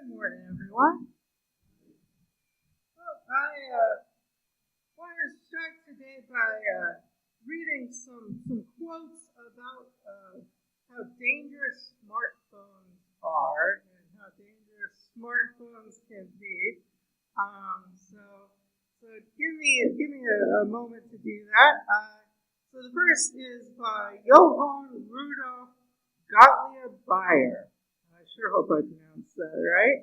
Good morning, everyone. Well, I want to start today by reading some quotes about how dangerous smartphones are and how dangerous smartphones can be. So give me a moment to do that. So the first is by Johann Rudolf Gottlieb Bayer. I sure hope I pronounced that right.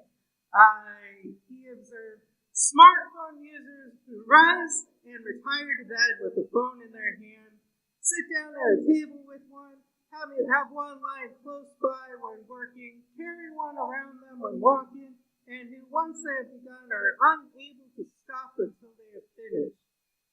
He observed smartphone users who rise and retire to bed with a phone in their hand, sit down at a table with one, have one lying close by when working, carry one around them when walking, and who once they have begun are unable to stop until they have finished.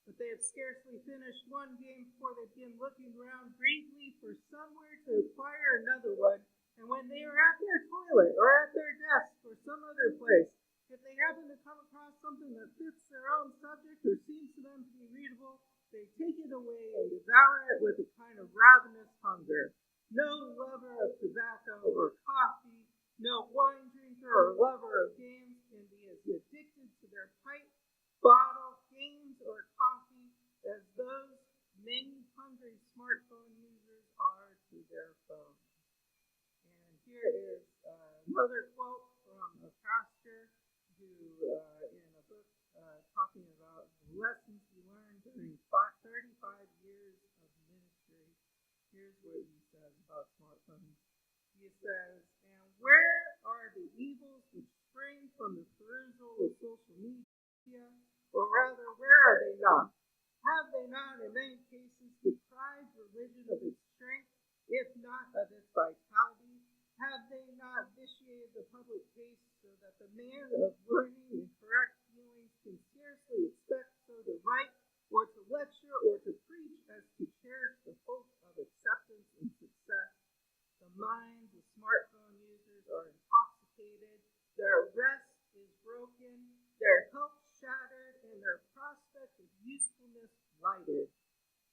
But they have scarcely finished one game before they begin looking around briefly for somewhere to acquire another one. And when they are at their toilet or at their desk or some other place, if they happen to come across something that fits their own subject or seems to them to be readable, they take it away and devour it with a kind of ravenous hunger. No lover of tobacco or coffee, no wine drinker or lover of games can be as addicted to their pipe, bottle, games, or coffee as those many hungry smartphone users are to their phones. And here is another quote from a pastor who, in a book talking about the lessons he learned during 35 years of ministry, here's what he says about smartphones. He says, "And where are the evils which spring from the perusal of social media? Or rather, where are they not? Have they not, in many cases, deprived religion of its strength, if not of its vitality? Have they not vitiated the public taste so that the man of learning and correct feelings can scarcely expect so to write, or to lecture, or to preach as to cherish the hope of acceptance and success? The minds of smartphone users are intoxicated, their rest is broken, their health shattered, and their prospect of usefulness blighted.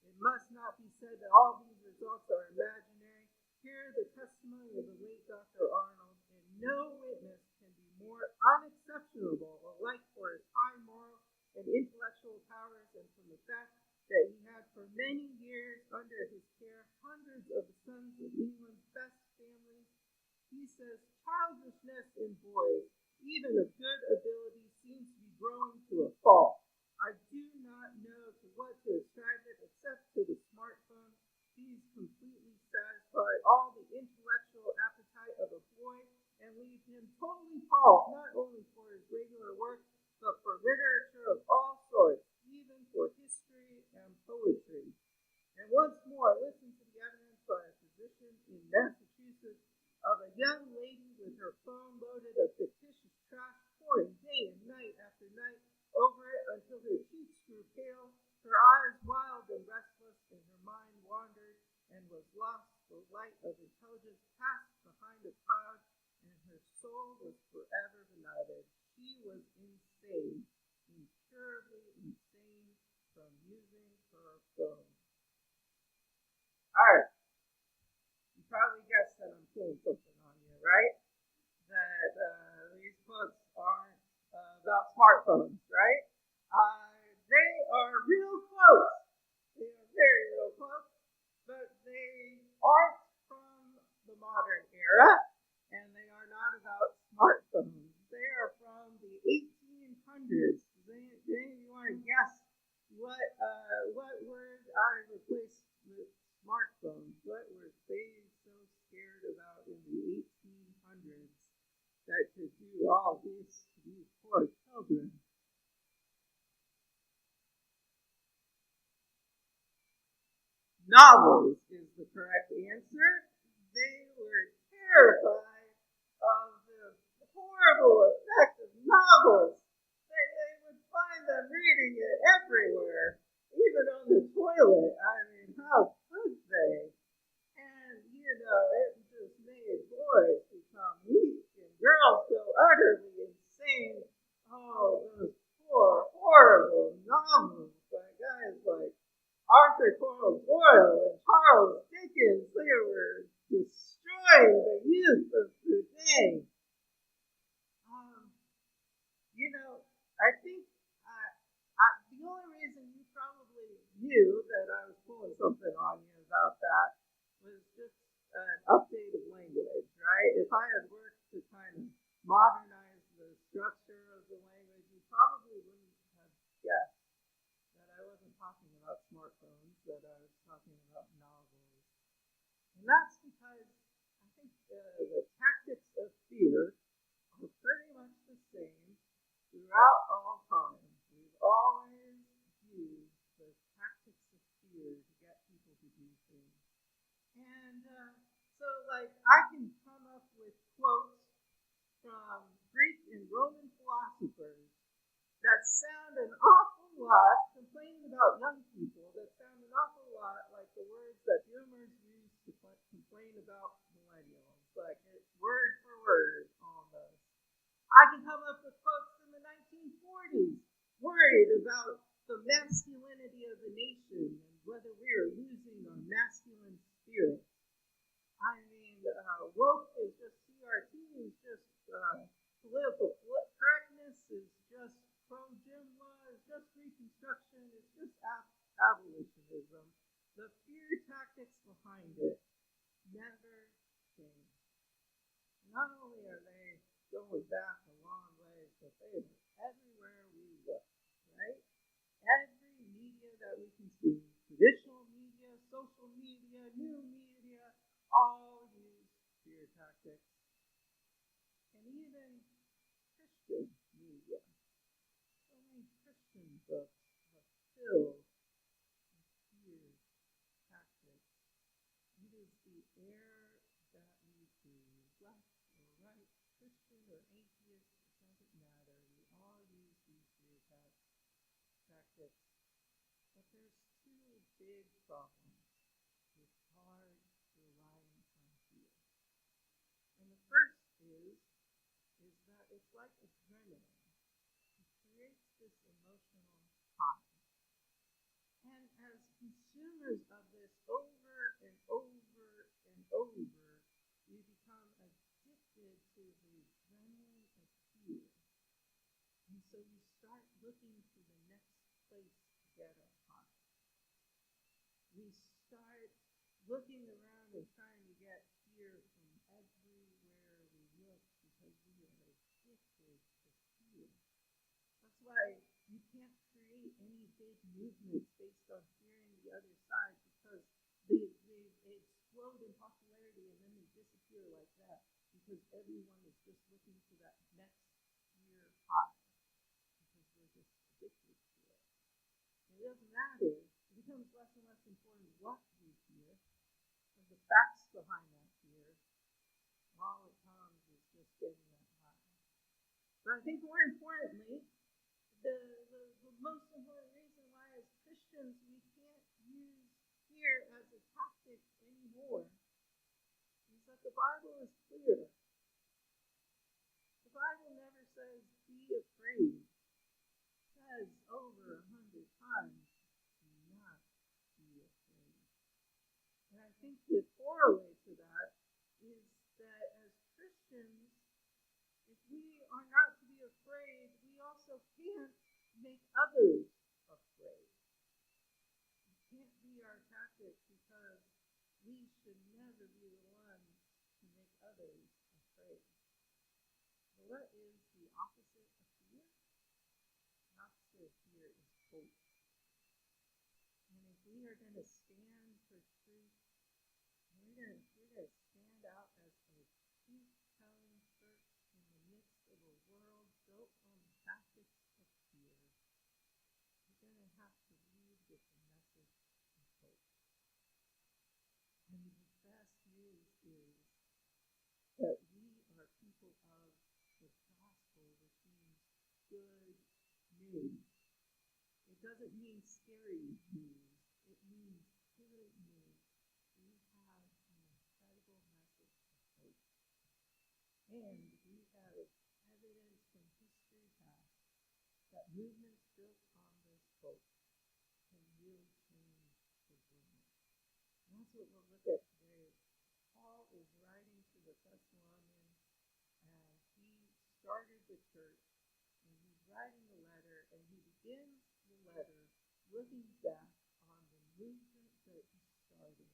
It must not be said that all these results are imaginary. Hear the testimony of the late Dr. Arnold, and no witness can be more unexceptionable alike for his high moral and intellectual powers and from the fact that he had for many years under his care hundreds of the sons of England's best families. He says, childishness in boys, even of good ability, seems to be growing to a fault. I do not know to what to ascribe it except to the smartphone. These completely satisfy all the intellectual appetite of a boy and leave him totally palled, not only for his regular work, but for literature of all sorts, even for history and poetry. And once more, listen to the evidence by a physician in Massachusetts of a young lady with her phone loaded of fictitious trash, pouring day and night after night over it until her cheeks grew pale, her eyes wild and restless, and her mind wandered and was lost. The light of intelligence passed behind a cloud, and her soul was forever benighted. She was insane, incurably insane from using her phone." All right. You probably guessed that I'm pulling something on you, right? That these quotes aren't about smartphones, right? They are real quotes. They are very real quotes, but they aren't from the modern era, and they are not about smartphones. They are from the 1800s. Does any of you want to guess what word I replaced with smartphones? What were they so scared about in the 1800s that could do all this to these poor children? Novels is the correct answer. They were terrified of the horrible effect of novels. They would find them reading it everywhere, even on the toilet. I mean, how could they? And, it just made boys become weak and girls go utterly insane. Oh, those poor, horrible novels by guys like Arthur Conan Doyle and Charles Dickens. They were destroying the youth of today. an update of language, right? If I had worked to kind of modernize the structure of the language, you probably wouldn't have guessed that I wasn't talking about smartphones, that I was talking about novels. And that's because I think the tactics of fear are pretty much the same throughout all time. We've always used the tactics of fear to get people to do things. And so, like, I can come up with quotes from Greek and Roman philosophers that sound an awful lot, complaining about young people, that sound an awful lot like the words that boomers use to complain about millennials. Like, it's word for word almost. I can come up with quotes from the 1940s, worried about the masculinity of the nation and whether we are losing our masculine spirit. I mean, woke is just CRT, is just political correctness, is just pro-gym law, is just Reconstruction, it's just abolitionism. The fear tactics behind it never change. Not only are they going back a long ways, but they are everywhere we look, right? Every media that we consume, traditional media, social media, new media, all use fear tactics. And even Christian media. So many Christian books are filled with fear tactics. It is the air that we breathe, left or right, Christian or atheist, it doesn't matter. We all use these fear tactics. But there's two big problems with hard reliance on fear. And the first is that it's like adrenaline. It creates this emotional high. And as consumers of this over and over and over, we become addicted to the adrenaline of fear. And so we start looking for the next place to get our high. We start looking around and trying to get fear from everywhere we look because we are addicted to fear. That's why you can't create any big movements based on fearing the other side because they explode in popularity and then they disappear like that because everyone is just looking for that next fear high because we're just addicted to it. And it doesn't matter. It becomes less and less important what we fear or the facts behind that fear. All it comes is just getting that high. But I think more importantly, the most important reason why as Christians we can't use fear as a tactic anymore is that the Bible is clear. The Bible never says be afraid. It says over 100 times, do not be afraid. And I think the corollary to that is that as Christians, if we are not to be afraid, we also can't make others afraid. It can't be our tactic because we should never be the ones to make others afraid. So what is the opposite of fear? The opposite of fear is hope. And if we are going to stand for truth, we're going to stand out as a truth-telling church in the midst of a world built on the tactics of fear. We're going to have to lead with a message of hope. And the best news is that we are people of the gospel, which means good news. It doesn't mean scary news. It means good news. We have an incredible message of hope. And we have evidence from history past that movements built on this hope can really change the world. And that's what we'll look at today. Paul is writing to the Thessalonians, and he started the church, and he's writing the letter, and he begins the letter looking back on the movement that he started,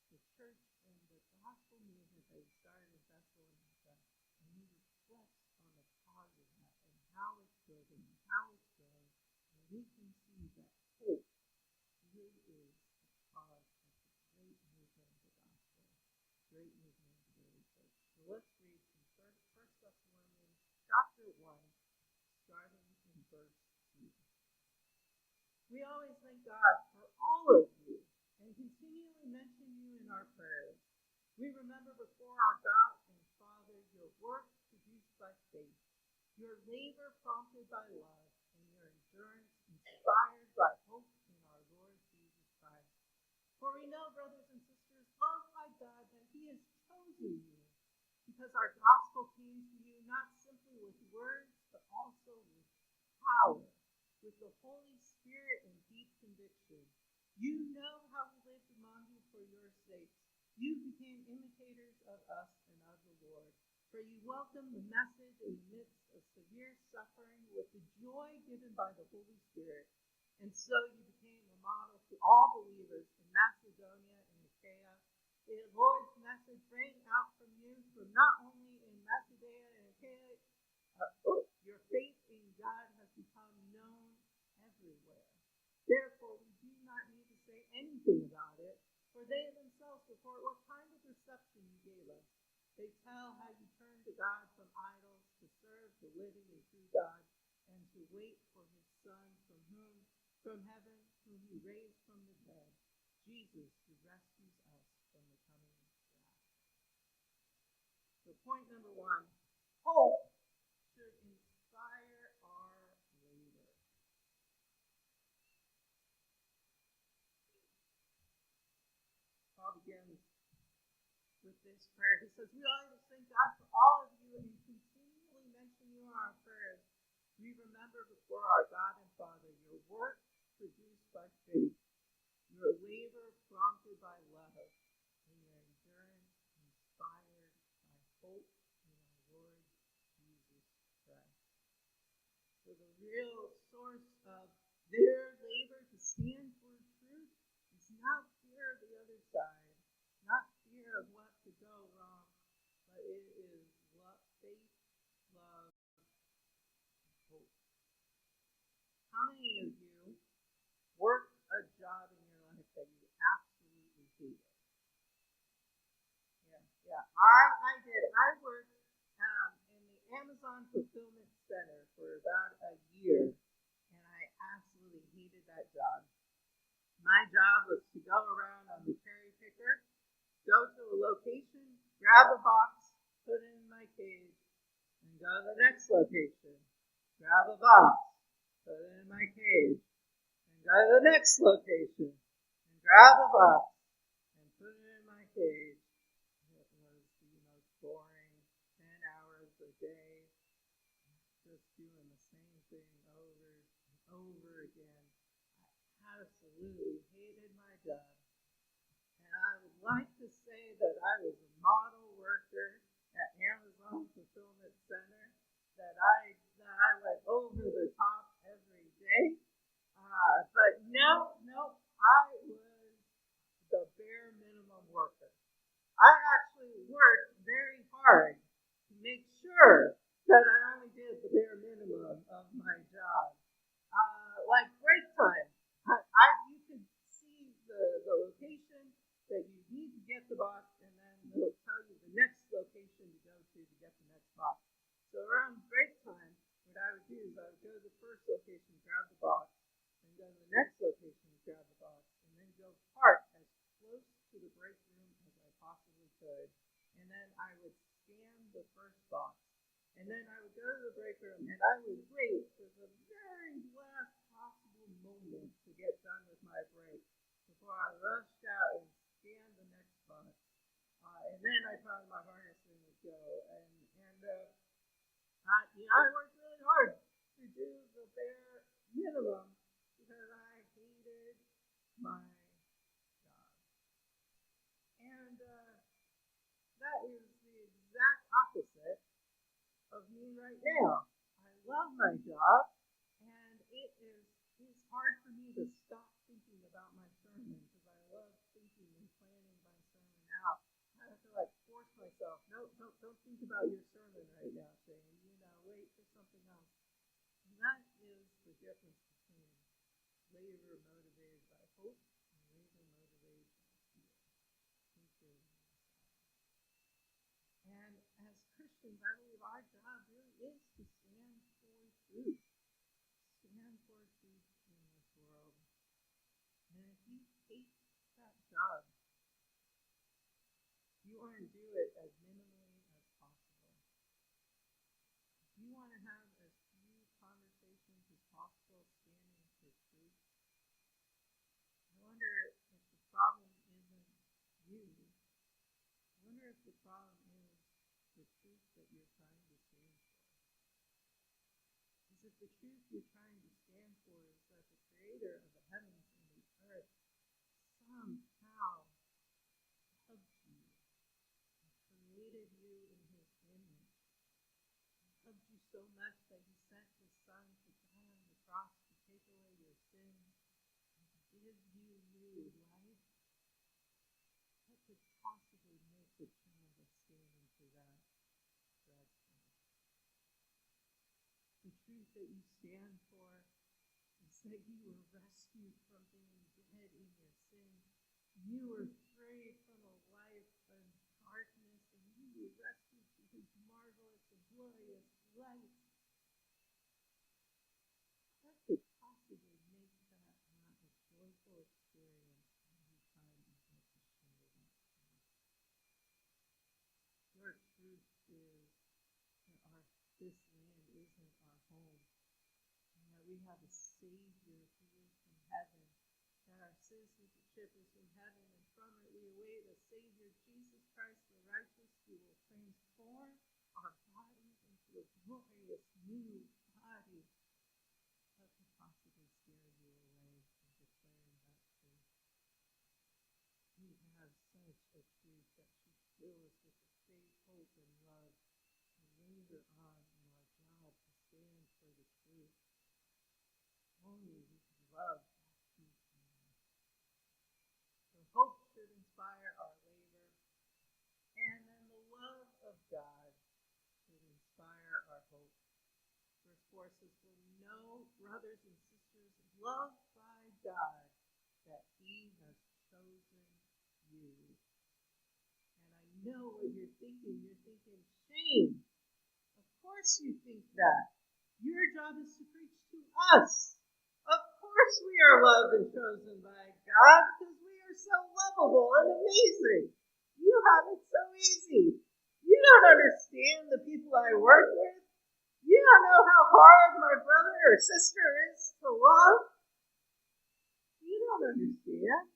the church and the gospel movement that he started in Thessalonica, and he reflects on the cause of that and how it's building and how it's growing, and we can see that hope really is the cause of the great movement of the gospel, great movement of the early church. So let's read from First Thessalonians chapter 1, starting in verse 2. We always thank God for all of you and continually mention you in our prayers. We remember before our God and Father your work produced by faith, your labor prompted by love, and your endurance inspired by hope in our Lord Jesus Christ. For we know, brothers and sisters, loved by God, that he has chosen you, because our gospel came to you not simply with words, but also with power, with the Holy Spirit and deep conviction. You know how we lived among you for your sakes. You became imitators of us and of the Lord. For you welcomed the message in the midst of severe suffering with the joy given by the Holy Spirit. And so you became a model to all believers in Macedonia and Achaia. The Lord's message rang out from you, from not only in Macedonia and Achaia, your faith in God has become known everywhere. Therefore, we do not need to say anything about it, for they themselves report what kind of reception you gave us. They tell how you turned to God from idols to serve the living and true God, and to wait for his Son from heaven, whom he raised from the dead, Jesus, who rescues us from the coming wrath. So point number 1, hope should inspire our labor. Paul begins with this prayer. He says, we always thank God for all of you and continually mention you in our prayers. We remember before our God and Father your work produced by faith, your labor prompted by love, and your endurance inspired by hope in our Lord Jesus Christ. So the real source of their labor to stand for truth is not fear of the other side, not fear of what could go wrong, but it is love, faith, love, and hope. How many of you work a job in your life that you absolutely hated? Yeah. I did. I worked in the Amazon Fulfillment Center for about a year, and I absolutely hated that job. My job was to go around on the cherry picker, go to a location, grab a box, put it in my cage, and go to the next location, grab a box, put it in my cage, and go to the next location, and grab a box, and put it in my cage. It was the most boring 10 hours a day, just doing the same thing over and over again. I absolutely hated my job. And I would like to say that I was a model worker at Amazon Fulfillment Center, that I went over the top every day. But no, I was the bare minimum worker. I actually worked very hard to make sure that I only did the bare minimum of my job. Like break time, you could see the location that you need to get the box, and then it'll tell you the next location to go to get the next box. So around break time, what I would do is I would go to the first location, grab the box, and go to the next location, grab the box, and then go park as close to the break room as I possibly could. And then I would scan the first box. And then I would go to the break room, and I would wait for the very last possible moment to get done with my break before I rushed out and scanned the next box. And then I found my harness and would go. I worked really hard to do the bare minimum because I hated my job. And that is the exact opposite of me right now. I love my job, and it's hard for me to stop thinking about my sermon because I love thinking and planning my sermon out. I feel like Don't think about your sermon right now, Shane. Wait for something else. And that is the difference between labor motivated by hope and labor motivated by fear. Thinking and as Christians, I believe our job really is to stand for truth. Stand for truth in this world. And if you hate that job, you want to do it as minimally as possible. If you want to have as few conversations as possible standing for truth, I wonder if the problem isn't you. I wonder if the problem is the truth that you're trying to stand for. Because if the truth you're trying to stand for is that the creator of the heavens and the earth somehow loved you and created you in his image, he loved you so much that he sent his son to die on the cross to take away your sins and to give you new life, what could possibly make the child of standing for that dreadful? The truth that you stand for is that you were rescued from being dead in your sin. You were freed from a life of darkness, and you were rescued to his marvelous and glorious light. What could possibly make that not a joyful experience every time you get to share that truth? Your truth is that this land isn't our home, and that we have a Savior who is from heaven, that our citizenship is from heaven, and from it we await a Savior, Jesus Christ the righteous, who will transform our bodies into a glorious new body. What could possibly scare you away from declaring that truth? We have such a truth that should fill us with the faith, hope, and love to linger on in our job to stand for the truth. Only we can love that truth more. So hope should inspire our labor, and then the love of God should inspire our hope. Verse 4 says, "For know, brothers and sisters, loved by God, that he has chosen you." And I know what you're thinking. You're thinking, Shane, of course you think that. Your job is to preach to us. Of course we are loved and chosen by God because we are so lovable and amazing. You have it so easy. You don't understand the people I work with. You don't know how hard my brother or sister is to love. You don't understand.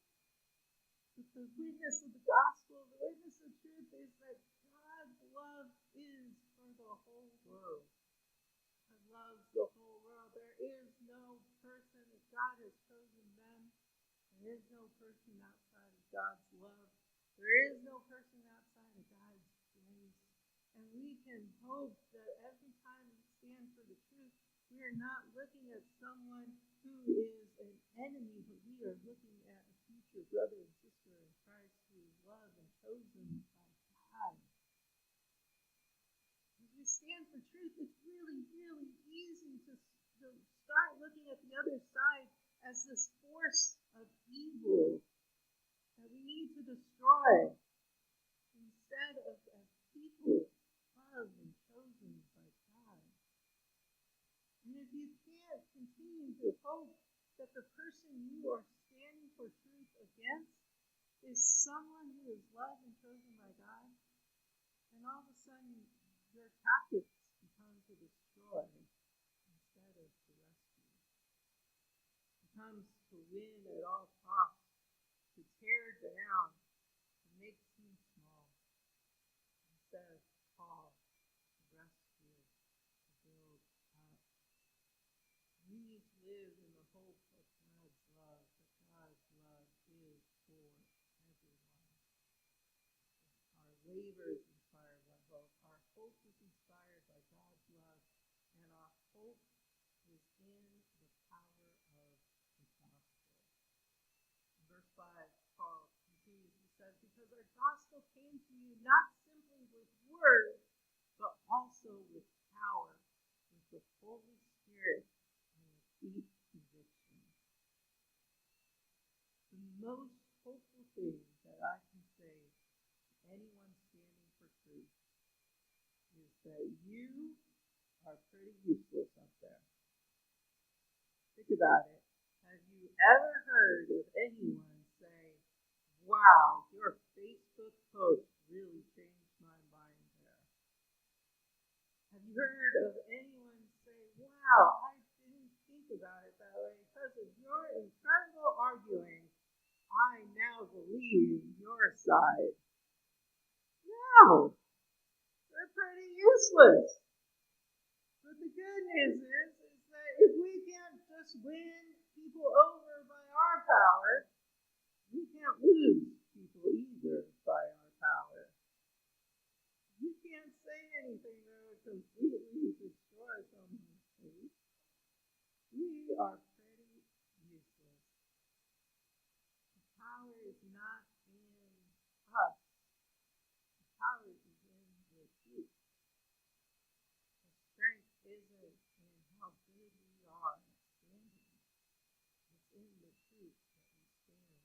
But the witness of the gospel, the witness of truth is that God's love is for the whole world. God loves the whole world. There is no person, if God has chosen them, there is no person outside of God's love. There is no person outside of God's grace. And we can hope that every time we stand for the truth, we are not looking at someone who is an enemy, but we are looking at a future brother and sister in Christ who is loved and chosen by God. As we stand for truth, it's really, really easy to start looking at the other side as this force of evil that we need to destroy, instead of as people loved and chosen by God. And if you can't continue to hope that the person you are standing for truth against is someone who is loved and chosen by God, then all of a sudden your tactics become to destroy instead of to rescue. It becomes to win at all costs, to tear down, to make seem small, instead of call, to rescue, to build up. We need to live in the hope of God's love, that God's love is for everyone. Our labor is inspired by hope. Our hope is inspired by God's love, and our hope is in the power of the gospel. In verse 5, Paul continues, he says, "Because our gospel came to you not simply with words, but also with power, with the Holy Spirit and with deep conviction. The most hopeful thing that I can say to anyone standing for truth is that you are pretty useless up there. Think about it. Have you ever heard of anyone say, wow, your Facebook post really changed my mind there? Have you heard of anyone say, wow, I didn't think about it that way because of your incredible arguing? I now believe your side. No, they're pretty useless. But the good news is that if we can't just win people over by our power, we can't lose people either by our power. You can't say anything that would completely destroy someone's faith. We are pretty useless. The power is not in us. The power is in the truth. The strength isn't in how good we are at standing. It's in the truth that we stand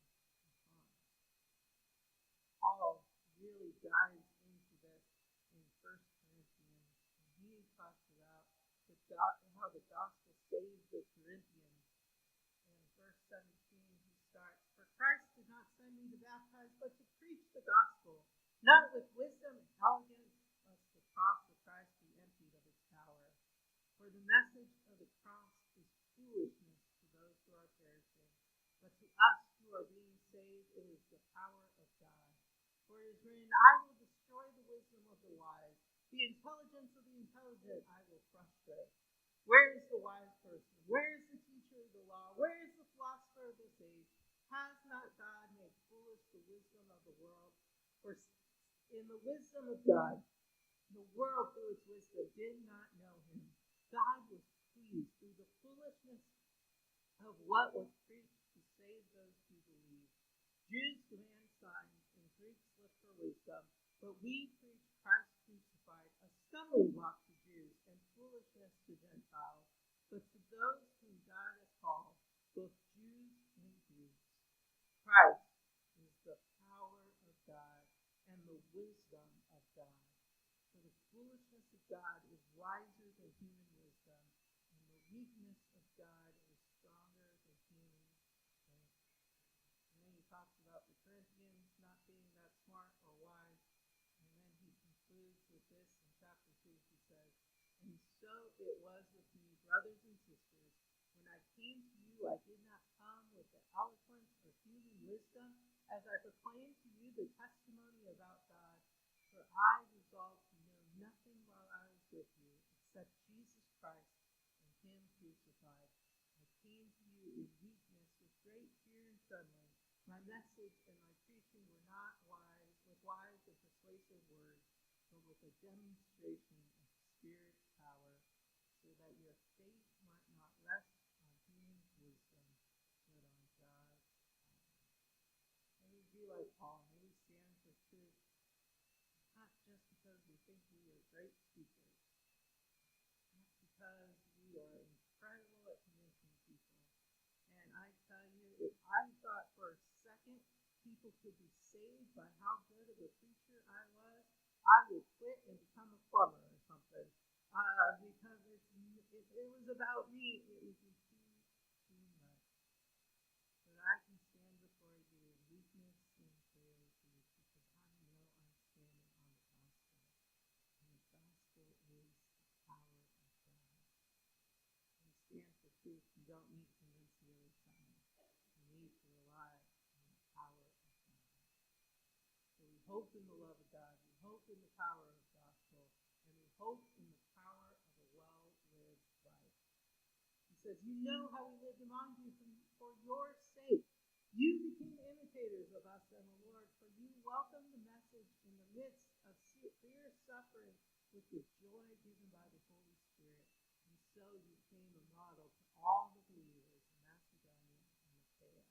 upon. Paul really dives into this in 1 Corinthians, and he talks about how the gospel saved the Corinthians. And in verse 17, he starts, "For Christ did not send me to baptize, but to preach the gospel, not with wisdom and elegance, lest the cross of Christ be emptied of its power. For the message of the cross is foolishness to those who are perishing, but to us who are being saved, it is the power of God. For it is written, I will destroy the wisdom of the wise. The intelligence of the intelligent I will frustrate. Where is the wise person? Where is the teacher of the law? Where is the philosopher of this age? Has not God made foolish the wisdom of the world? For in the wisdom of God, the world through its wisdom did not know him. God was pleased through the foolishness of what was preached to save those who believe. Jews demand signs, and Greeks look for wisdom, but we preach Christ crucified, a stumbling block to Jews and foolishness to Gentiles. But to those whom God has called, both Jews and Greeks, Christ is the power of God and the wisdom of God. For the foolishness of God is wiser than human wisdom, and the weakness of God is stronger than human strength." And then he talks about the Corinthians not being that smart or wise. And then he concludes with this in chapter 2. He says, "And so it was with me, brothers and sisters. When I came to you, I did not come with the eloquence of human wisdom, as I proclaimed to you the testimony about God. For I resolved to know nothing while I was with you, except Jesus Christ and him crucified. I came to you in weakness, with great fear and trembling. My message and my preaching were not with wise and persuasive words, but with a demonstration of the Spirit's power, so that your faith might not rest on human wisdom, but on God's power." May we be like Paul. May we stand for truth, not just because we think we are great speakers, not because we are incredible at convincing people. And I tell you, if I thought for a second people could be saved by how good of a preacher I was, I would quit and become a plumber or something. Because if it was about me, it would be too much. But I can stand before you in weakness and frailty, because I know I'm standing on the gospel. And the gospel is the power of God. When you stand for truth, you don't need to convince the other side. You need to rely on the power of God. So we hope in the love of God. We hope in the power of the gospel. And we hope in the power of a well-lived life. He says, "You know how we lived among you for your sake. You became imitators of us and the Lord, for you welcomed the message in the midst of severe suffering with the joy given by the Holy Spirit. And so you became a model to all the believers in Macedonia and Achaia."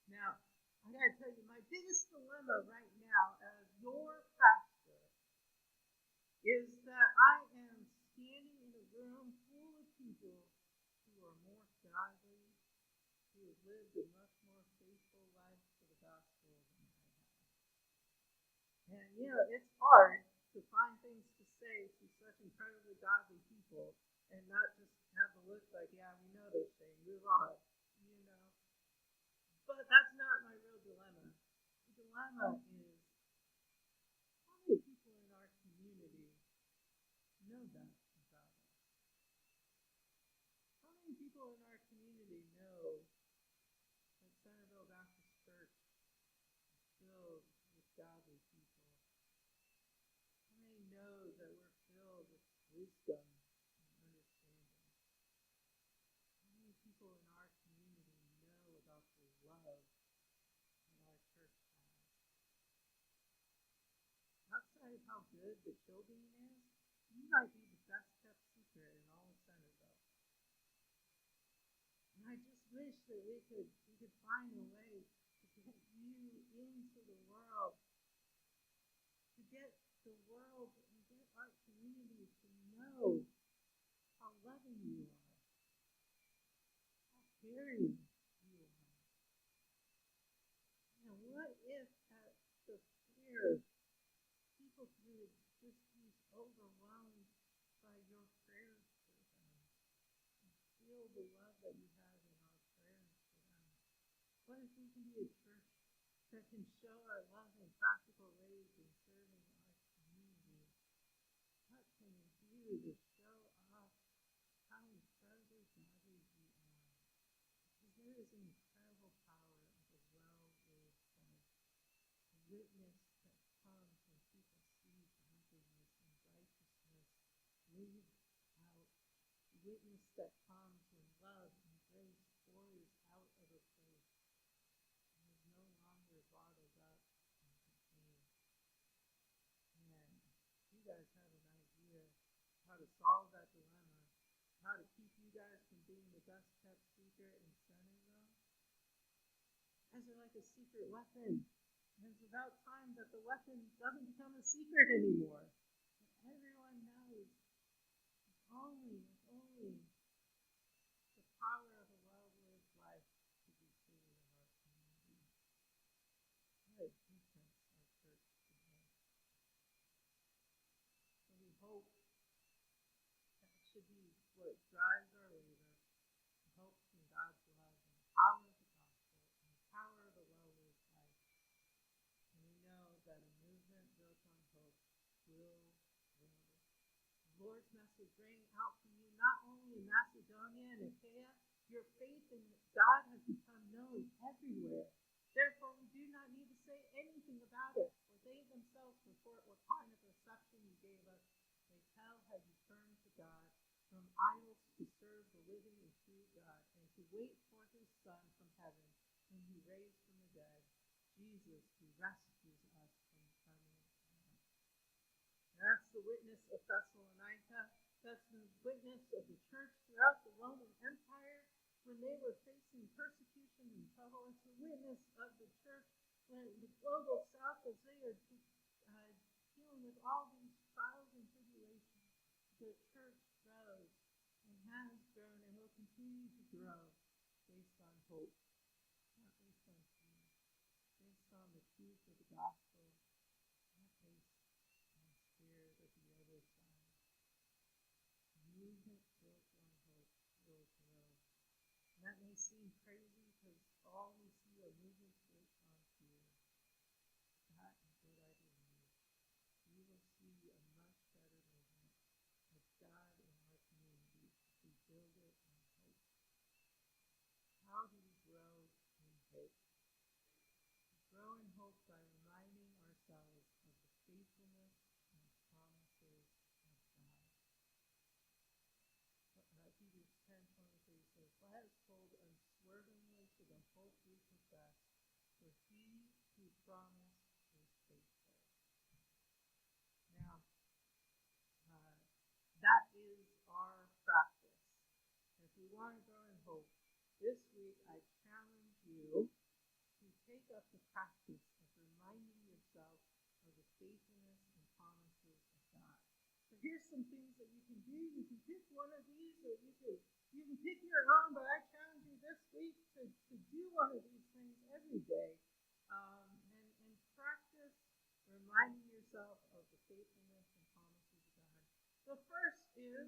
Now, I got to tell you, my biggest dilemma right now as your pastor godly, who has lived a much more faithful life for the gospel than I have. And, it's hard to find things to say to such incredibly godly people and not just have the look like, yeah, we know this thing, move on, you know. But that's not my real dilemma. The dilemma is, how many people in our community know that about us? How many people in our community know that Centerville Baptist Church is filled with godly people? How many know that we're filled with wisdom and understanding? How many people in our community know about the love that our church has? Outside of how good the children is, you might be the best kept secret in all of Centerville. And I just wish that we could find a way to get you into the world, to get the world and get our community to know how loving you are, how caring you are. What if at the prayer, people could just be overwhelmed by your prayers for them and feel the love that you have in our prayers for them? What if we can be a church that can show our love in practical ways in serving our community? What can we do to show off how incredibly godly we are? Because there is an incredible power of a well-lived life, a witness that comes when people see godliness and righteousness lived out, a witness that comes when love and grace pours out of a place and is no longer bottled up and contained. And you guys have an idea how to solve that dilemma, how to keep you guys from being the best kept secret in Centerville. You guys are like a secret weapon. And it's about time that the weapon doesn't become a secret anymore. That everyone knows it's only the power of a well-lived life to be seen in our community. What a difference our church can make. So we hope that should be what drives our labor. Hope in God's love and the power of the gospel and the power of a well-lived life. And we know that a movement built on hope will grow. The Lord's message rang out from you not only in Macedonia and Achaia, your faith in God has become known everywhere. Therefore, we do not need to say anything about it, for they themselves report what kind of reception you gave us. They tell how you turned to God from idols to serve the living and true God, and to wait for his Son from heaven, whom he raised from the dead, Jesus, who rescues us from permanent death. That's the witness of Thessalonica. That's the witness of the church throughout the Roman Empire when they were facing persecution and trouble. It's the witness of the church when the global south, as they are dealing with all these trials and tribulations. The church grows and has grown and will continue to grow based on hope, not based on fear, based on the truth of the gospel, not based on scared of the other side. A movement built on hope will grow. And that may seem crazy because all we see are movements built on fear. That is what I believe. We will see a much better movement of God in our community if we build it on hope. How do we grow in hope? We grow in hope by reminding ourselves of the faithfulness and promises of God. Hebrews 10:23 says, "Let us hold unswervingly to the hope we profess, for he who promised is faithful." Now, that is our practice. If we want to grow in hope, this week I challenge you to take up the practice of reminding yourself of the faithfulness and promises of God. So here's some things that you can do. You can pick one of these, or you can pick your own, but I challenge week to do one of these things every day and practice reminding yourself of the faithfulness and promises of God. The first is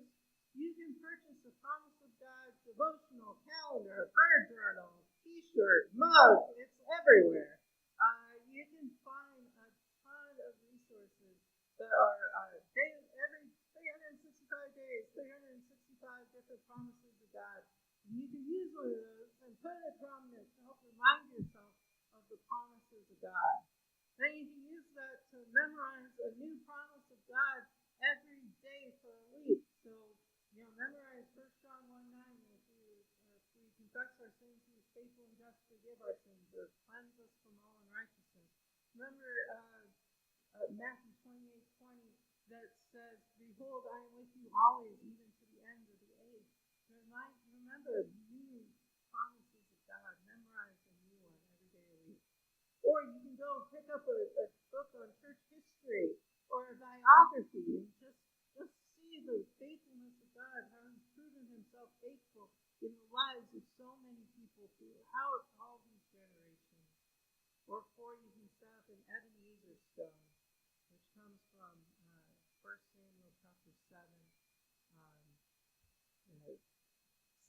you can purchase a Promise of God devotional calendar, prayer journal, t-shirt, mug. It's everywhere. You can find a ton of resources that are every 365 days, 365 different promises of God. And you can use one of those and put it prominent to help remind yourself of the promises of God. Then you can use that to memorize a new promise of God every day for a week. So, memorize 1 John 1:9. If we confess our sins, He is faithful and just to forgive our sins or cleanse us from all unrighteousness. Remember Matthew 28:20 that says, "Behold, I am with you always, even to the end of the age." Remember new promises of God. Memorize a new one every day a week. Or you can go pick up a book on church history or a biography and just see the faithfulness of God, how He's proven Himself faithful in the lives of so many people throughout all these generations. Or you can set up an Ebenezer stone, which comes from 1 Samuel chapter 7.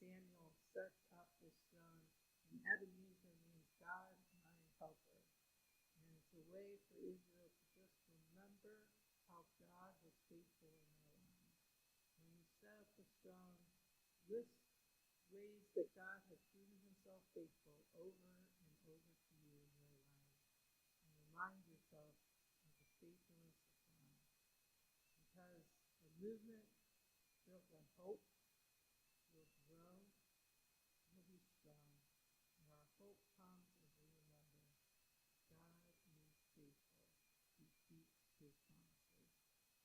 Samuel sets up this stone, and Ebenezer means God, my helper. And it's a way for Israel to just remember how God was faithful in their lives. When you set up the stone, list ways that God has proven Himself faithful over and over to you in your lives. And remind yourself of the faithfulness of God. Because a movement built on hope will grow, will be strong, and our hope comes as we remember God is faithful. He keeps His promises.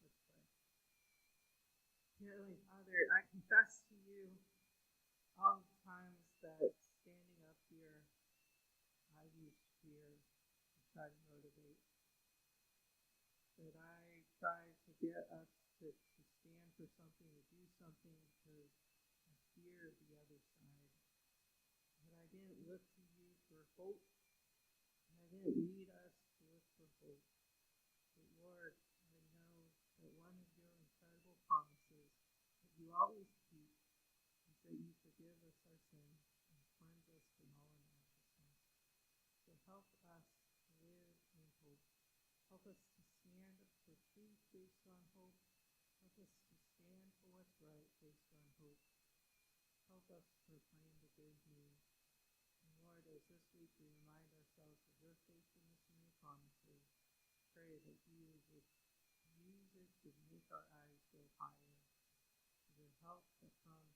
Let's pray. Heavenly Father, I confess to you all the times that standing up here, I used fear to try to motivate. That I tried to get us to stand for something, to do something because I fear the other side. But I didn't look to you for hope, and I didn't lead us to look for hope. But Lord, I know that one of your incredible promises that you always keep is that you forgive us our sins and cleanse us from all unrighteousness. So help us live in hope. Help us to stand for truth based on hope. Help us to stand for what's right based on hope. Help us proclaim the good news. And Lord, as this week we remind ourselves of your faithfulness and your promises, pray that you would use it to make our eyes go higher, to the help that comes